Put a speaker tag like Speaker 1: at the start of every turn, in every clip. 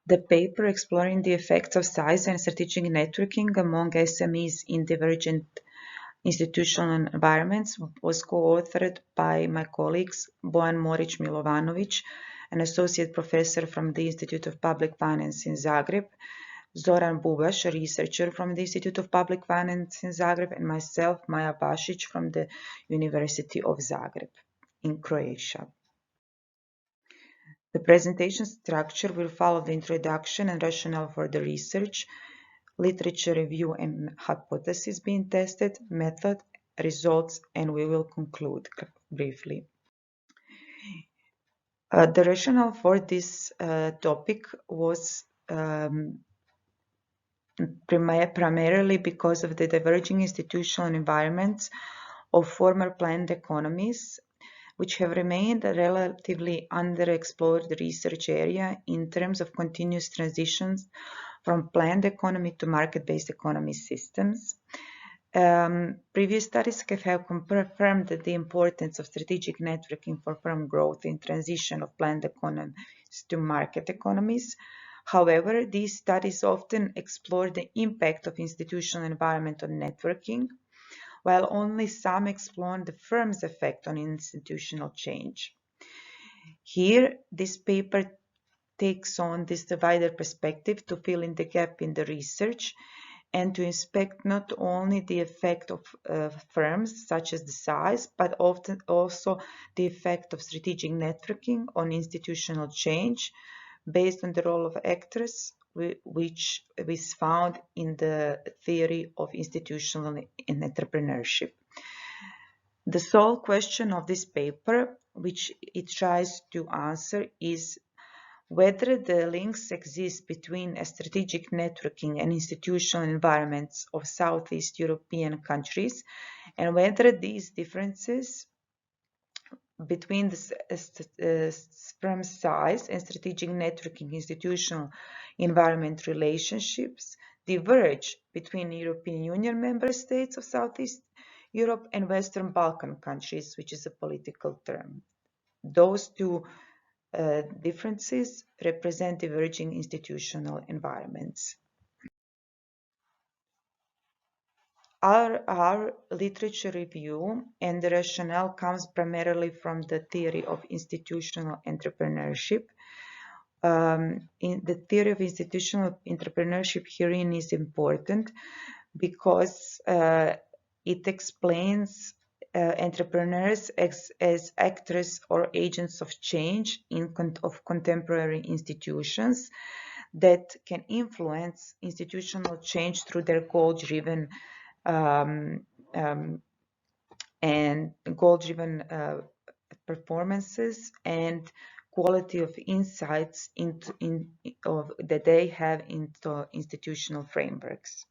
Speaker 1: The paper exploring the effects of size and strategic networking among SMEs in divergent institutional environments was co-authored by my colleagues Bojan MORIĆ, an associate professor from the Institute of Public Finance in Zagreb, Zoran BUBAŠ, a researcher from the Institute of Public Finance in Zagreb, and myself, Maja BAŠIĆ, from the University of Zagreb in Croatia. The presentation structure will follow the introduction and rationale for the research, literature review and hypothesis being tested, method, results, and we will conclude briefly. The rationale for this topic was primarily because of the diverging institutional environments of former planned economies, which have remained a relatively underexplored research area in terms of continuous transitions from planned economy to market-based economy systems. Previous studies have confirmed the importance of strategic networking for firm growth in transition of planned economies to market economies. However, these studies often explore the impact of institutional environment on networking, while only some explore the firm's effect on institutional change. Here, this paper takes on this wider perspective to fill in the gap in the research and to inspect not only the effect of firms, such as the size, but often also the effect of strategic networking on institutional change based on the role of actors, which is found in the theory of institutional entrepreneurship. The sole question of this paper, which it tries to answer, is whether the links exist between a strategic networking and institutional environments of Southeast European countries, and whether these differences between the firm size and strategic networking institutional environment relationships diverge between European Union member states of Southeast Europe and Western Balkan countries, which is a political term. Those two differences represent diverging institutional environments. Our literature review and the rationale comes primarily from the theory of institutional entrepreneurship. In the theory of institutional entrepreneurship herein is important because it explains entrepreneurs as actors or agents of change of contemporary institutions that can influence institutional change through their goal-driven performances and quality of insights that they have into institutional frameworks.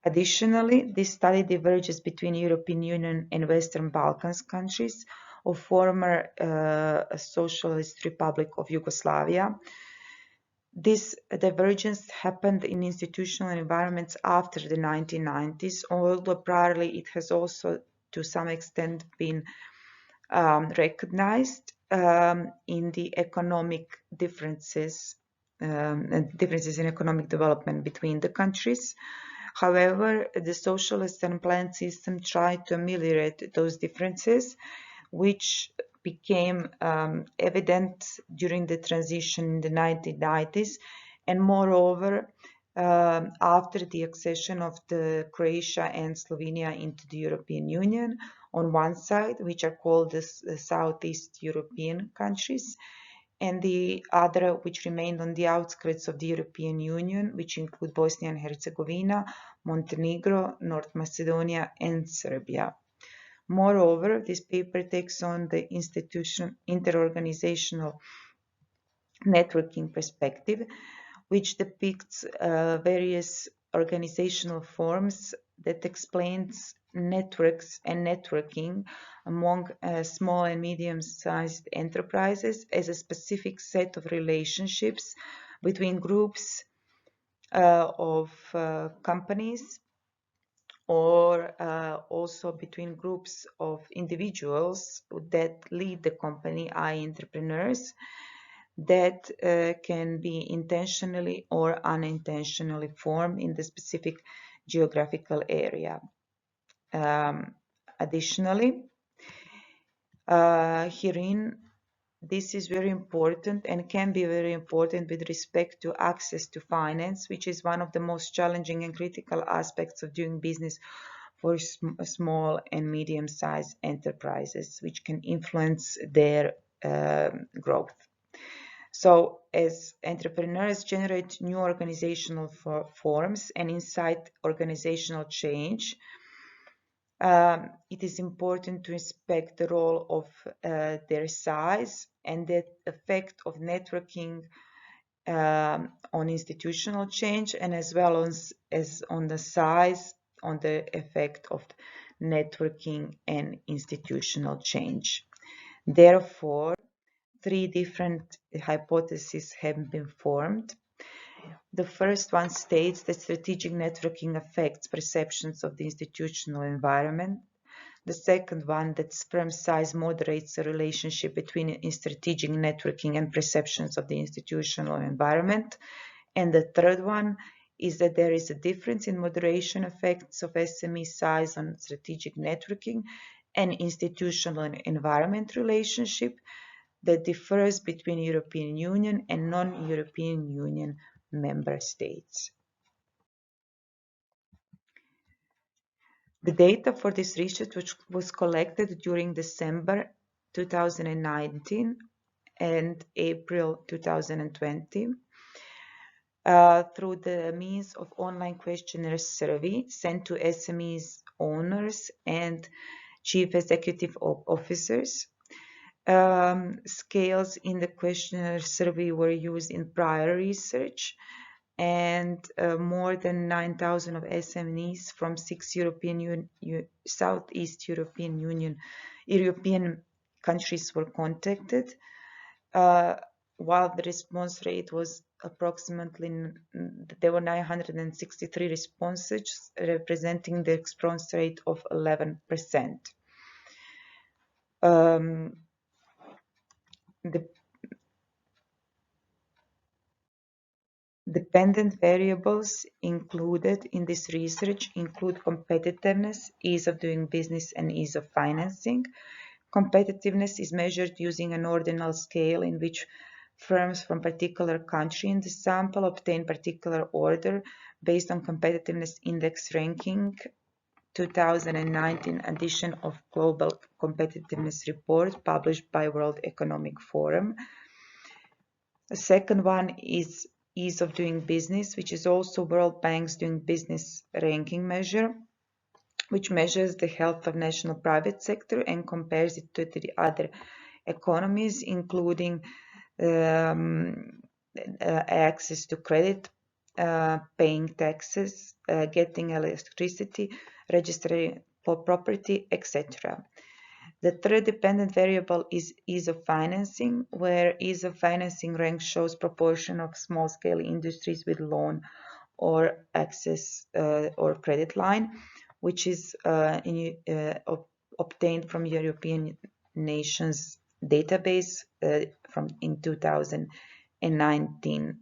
Speaker 1: Additionally, this study diverges between European Union and Western Balkans countries of former Socialist Republic of Yugoslavia. This divergence happened in institutional environments after the 1990s, although priorly it has also to some extent been recognized in the economic differences and differences in economic development between the countries. However, the socialist and planned system tried to ameliorate those differences, which became evident during the transition in the 1990s, and moreover, after the accession of the Croatia and Slovenia into the European Union on one side, which are called the Southeast European countries, and the other which remained on the outskirts of the European Union, which include Bosnia and Herzegovina, Montenegro, North Macedonia, and Serbia. Moreover, this paper takes on the interorganizational networking perspective, which depicts various organizational forms that explains networks and networking among small and medium-sized enterprises as a specific set of relationships between groups of companies, or also between groups of individuals that lead the company, i.e. entrepreneurs, that can be intentionally or unintentionally formed in the specific geographical area. Additionally, herein, this is very important and can be very important with respect to access to finance, which is one of the most challenging and critical aspects of doing business for small and medium-sized enterprises, which can influence their growth. So as entrepreneurs generate new organizational forms and incite organizational change, it is important to respect the role of their size and the effect of networking on institutional change, and as well as on the size, on the effect of networking and institutional change. Therefore, three different hypotheses have been formed. The first one states that strategic networking affects perceptions of the institutional environment. The second one, that firm size moderates the relationship between strategic networking and perceptions of the institutional environment. And the third one is that there is a difference in moderation effects of SME size on strategic networking and institutional environment relationship that differs between European Union and non-European Union member states. The data for this research, which was collected during December 2019 and April 2020, through the means of online questionnaire survey sent to SMEs owners and chief executive officers. Scales in the questionnaire survey were used in prior research, and more than 9,000 of SMEs from 6 Southeast European countries were contacted, while the response rate was approximately, there were 963 responses, representing the response rate of 11%. The dependent variables included in this research include competitiveness, ease of doing business, and ease of financing. Competitiveness is measured using an ordinal scale in which firms from particular country in the sample obtain particular order based on competitiveness index ranking 2019 edition of Global Competitiveness Report published by World Economic Forum. The second one is ease of doing business, which is also World Bank's doing business ranking measure, which measures the health of national private sector and compares it to the other economies, including access to credit, paying taxes, getting electricity, registering for property, etc. The third dependent variable is ease of financing, where ease of financing rank shows proportion of small-scale industries with loan or access or credit line, which is obtained from European nations database from in 2019,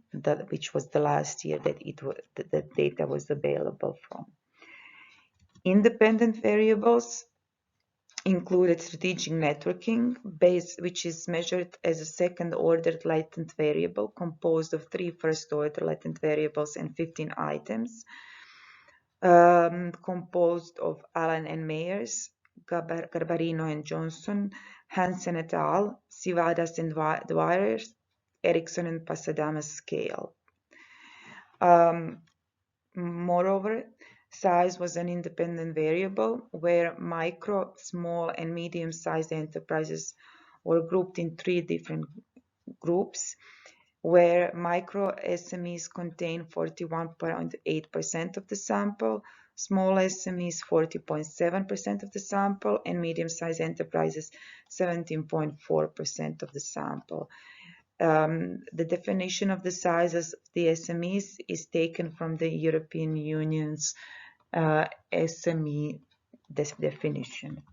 Speaker 1: which was the last year that the data was available from. Independent variables included strategic networking base, which is measured as a second-order latent variable composed of 3 first-order latent variables and 15 items, composed of Allen and Meyers, Garbarino and Johnson, Hansen et al., Sivadas and Dwyer, Erickson and Pasadama's scale. Moreover, size was an independent variable where micro, small, and medium-sized enterprises were grouped in 3 different groups, where micro SMEs contain 41.8% of the sample, small SMEs 40.7% of the sample, and medium-sized enterprises 17.4% of the sample. The definition of the sizes of the SMEs is taken from the European Union's SME definition.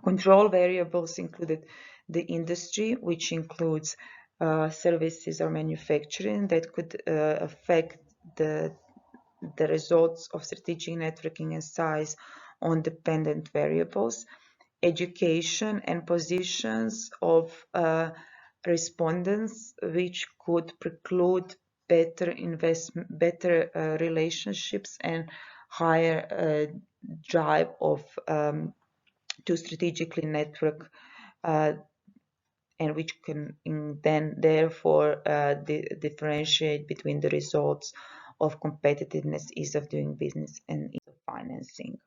Speaker 1: Control variables included the industry, which includes services or manufacturing that could affect the results of strategic networking and size on dependent variables, education and positions of respondents, which could preclude better relationships and higher drive of to strategically network, and which can then therefore differentiate between the results of competitiveness, ease of doing business, and ease of financing.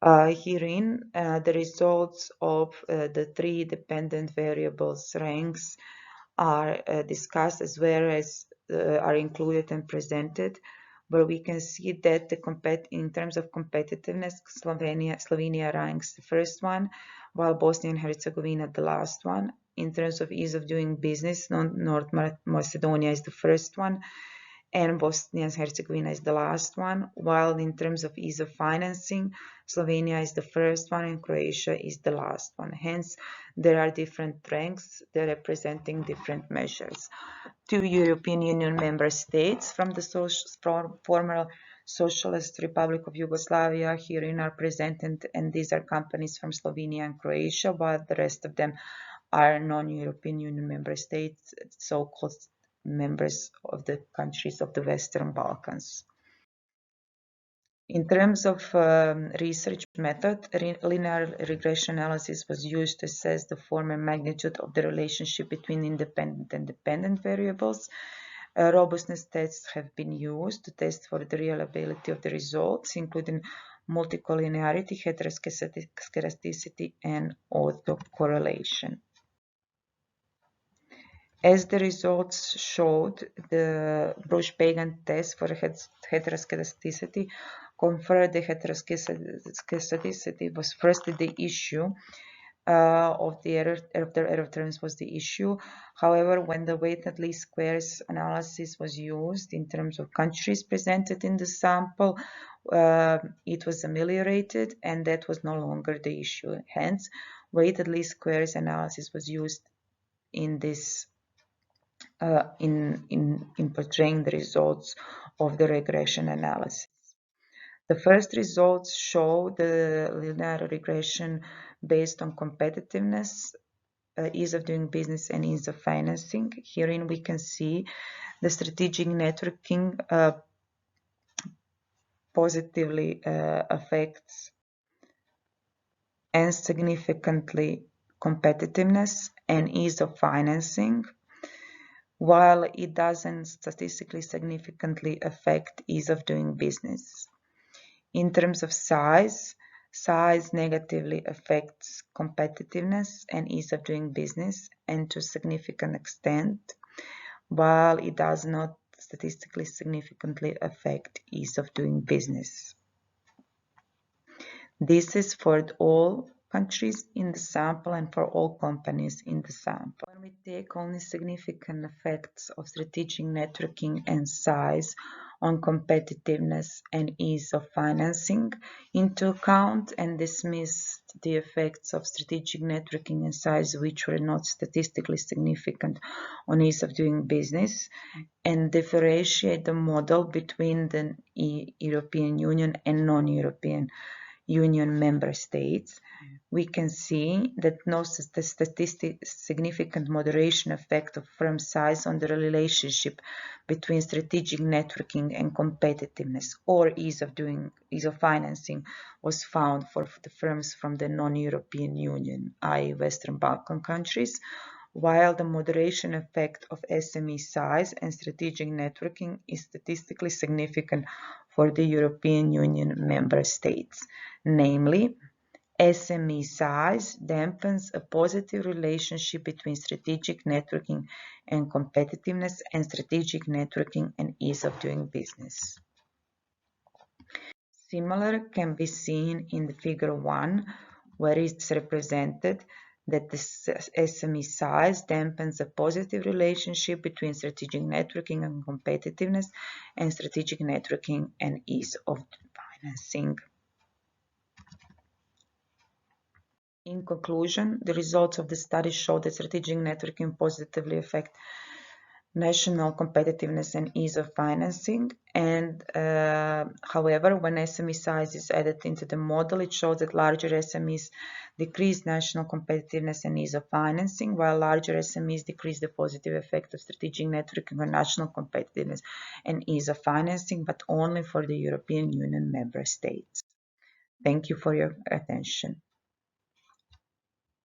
Speaker 1: Herein, the results of the three dependent variables ranks are discussed as well as are included and presented, where we can see that in terms of competitiveness, Slovenia ranks the first one, while Bosnia and Herzegovina the last one. In terms of ease of doing business, North Macedonia is the first one, and Bosnia and Herzegovina is the last one, while in terms of ease of financing, Slovenia is the first one and Croatia is the last one. Hence, there are different ranks, they're representing different measures. 2 European Union member states from the former Socialist Republic of Yugoslavia herein are presented, and these are companies from Slovenia and Croatia, while the rest of them are non-European Union member states, so-called members of the countries of the Western Balkans. In terms of research method, linear regression analysis was used to assess the form and magnitude of the relationship between independent and dependent variables. Robustness tests have been used to test for the reliability of the results, including multicollinearity, heteroscedasticity, and autocorrelation. As the results showed, the Bruch-Pagan test for heteroscedasticity confirmed the heteroscedasticity was firstly the issue of the error terms was the issue. However, when the weighted least squares analysis was used in terms of countries presented in the sample, it was ameliorated, and that was no longer the issue. Hence, weighted least squares analysis was used in this in portraying the results of the regression analysis. The first results show the linear regression based on competitiveness, ease of doing business, and ease of financing. Herein we can see the strategic networking positively affects and significantly competitiveness and ease of financing, while it doesn't statistically significantly affect ease of doing business. In terms of size negatively affects competitiveness and ease of doing business, and to a significant extent, while it does not statistically significantly affect ease of doing business. This is for all countries in the sample and for all companies in the sample. When we take only significant effects of strategic networking and size on competitiveness and ease of financing into account and dismiss the effects of strategic networking and size which were not statistically significant on ease of doing business, and differentiate the model between the European Union and non-European Union member states, we can see that no significant moderation effect of firm size on the relationship between strategic networking and competitiveness or ease of financing was found for the firms from the non-European Union, i.e. Western Balkan countries, while the moderation effect of SME size and strategic networking is statistically significant for the European Union member states. Namely, SME size dampens a positive relationship between strategic networking and competitiveness and strategic networking and ease of doing business. Similar can be seen in the figure 1, where it's represented that the SME size dampens a positive relationship between strategic networking and competitiveness and strategic networking and ease of financing. In conclusion, the results of the study show that strategic networking positively affect national competitiveness and ease of financing. And however, when SME size is added into the model, it shows that larger SMEs decrease national competitiveness and ease of financing, while larger SMEs decrease the positive effect of strategic networking on national competitiveness and ease of financing, but only for the European Union member states. Thank you for your attention.